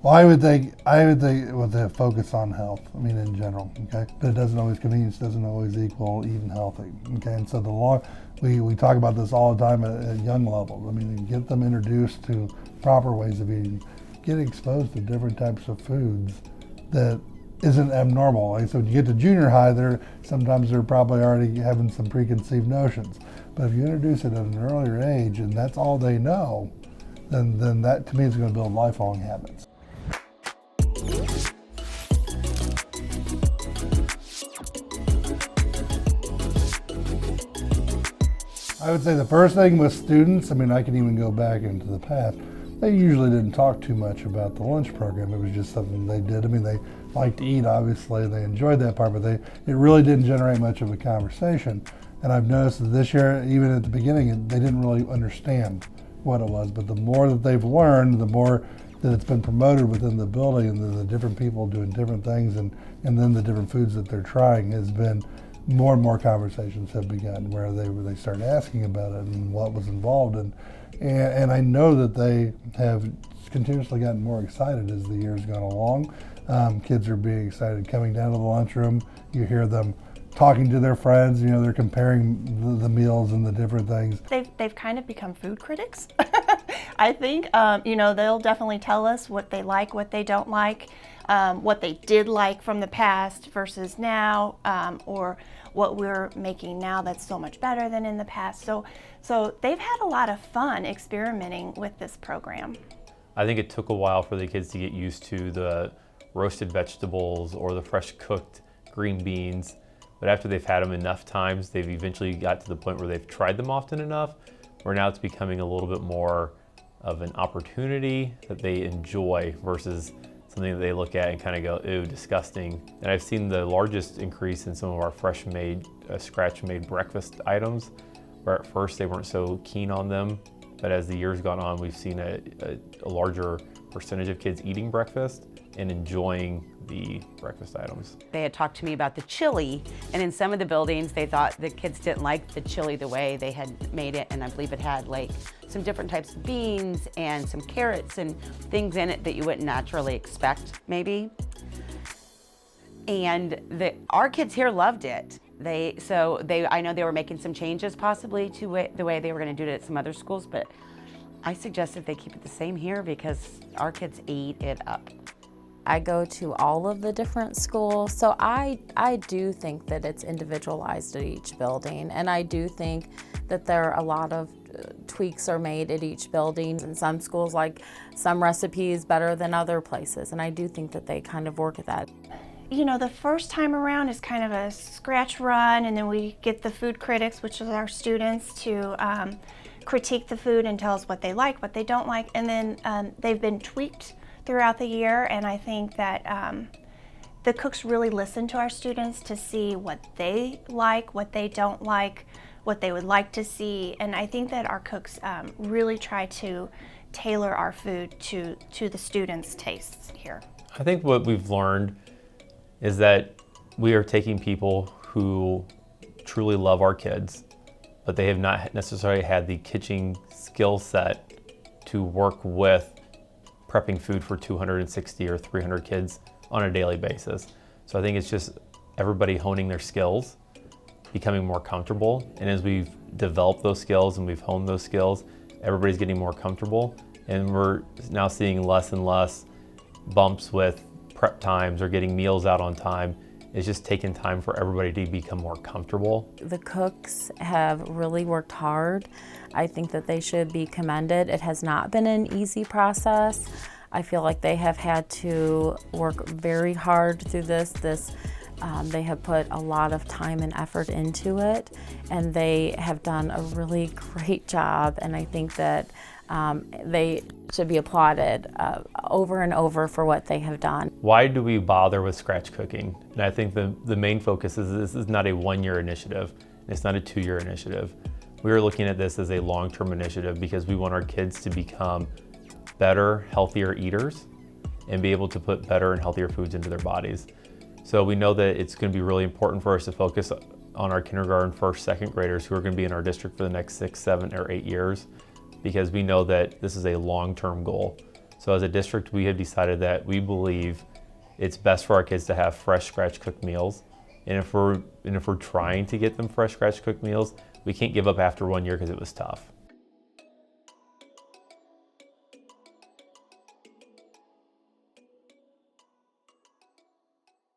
Well, I would think with a focus on health. I mean, in general, okay. But it doesn't always convenience doesn't always equal eating healthy, okay. And so the long we talk about this all the time at young levels. I mean, get them introduced to proper ways of eating, get exposed to different types of foods that isn't abnormal. Like, so when you get to junior high, they're probably already having some preconceived notions. But if you introduce it at an earlier age and that's all they know, then that to me is going to build lifelong habits. I would say the first thing with students, I mean, I can even go back into the past, they usually didn't talk too much about the lunch program. It was just something they did. I mean, they liked to eat, obviously, they enjoyed that part, but it really didn't generate much of a conversation. And I've noticed that this year, even at the beginning, they didn't really understand what it was. But the more that they've learned, the more that it's been promoted within the building, and the different people doing different things, and then the different foods that they're trying has been more and more conversations have begun where they start asking about it and what was involved, and I know that they have continuously gotten more excited as the years gone along. Kids are being excited coming down to the lunchroom. You hear them talking to their friends. You know, they're comparing the meals and the different things. They've kind of become food critics. I think they'll definitely tell us what they like, what they don't like, what they did like from the past versus now, or what we're making now that's so much better than in the past. So they've had a lot of fun experimenting with this program. I think it took a while for the kids to get used to the roasted vegetables or the fresh cooked green beans. But after they've had them enough times, they've eventually got to the point where they've tried them often enough, where now it's becoming a little bit more of an opportunity that they enjoy versus something that they look at and kind of go, ew, disgusting. And I've seen the largest increase in some of our fresh made, scratch-made breakfast items, where at first they weren't so keen on them. But as the years gone on, we've seen a larger percentage of kids eating breakfast and enjoying the breakfast items. They had talked to me about the chili, and in some of the buildings they thought the kids didn't like the chili the way they had made it, and I believe it had like some different types of beans and some carrots and things in it that you wouldn't naturally expect maybe. And our kids here loved it. I know they were making some changes possibly to the way they were going to do it at some other schools, but I suggested they keep it the same here because our kids eat it up. I go to all of the different schools, so I do think that it's individualized at each building, and I do think that there are a lot of tweaks are made at each building. In some schools, like some recipes better than other places, and I do think that they kind of work at that. You know, the first time around is kind of a scratch run, and then we get the food critics, which is our students, to critique the food and tell us what they like, what they don't like, and then they've been tweaked throughout the year, and I think that the cooks really listen to our students to see what they like, what they don't like, what they would like to see, and I think that our cooks really try to tailor our food to the students' tastes here. I think what we've learned is that we are taking people who truly love our kids, but they have not necessarily had the kitchen skill set to work with prepping food for 260 or 300 kids on a daily basis. So I think it's just everybody honing their skills, becoming more comfortable, and as we've developed those skills and we've honed those skills, everybody's getting more comfortable, and we're now seeing less and less bumps with prep times or getting meals out on time. It's just taking time for everybody to become more comfortable. The cooks have really worked hard. I think that they should be commended. It has not been an easy process. I feel like they have had to work very hard through this. They have put a lot of time and effort into it, and they have done a really great job, and I think that they should be applauded over and over for what they have done. Why do we bother with scratch cooking? And I think the main focus is this is not a one-year initiative. It's not a 2-year initiative. We are looking at this as a long-term initiative because we want our kids to become better, healthier eaters and be able to put better and healthier foods into their bodies. So we know that it's going to be really important for us to focus on our kindergarten, first, second graders who are going to be in our district for the next 6, 7, or 8 years, because we know that this is a long-term goal. So as a district, we have decided that we believe it's best for our kids to have fresh, scratch cooked meals. And if we're trying to get them fresh, scratch cooked meals, we can't give up after 1 year because it was tough.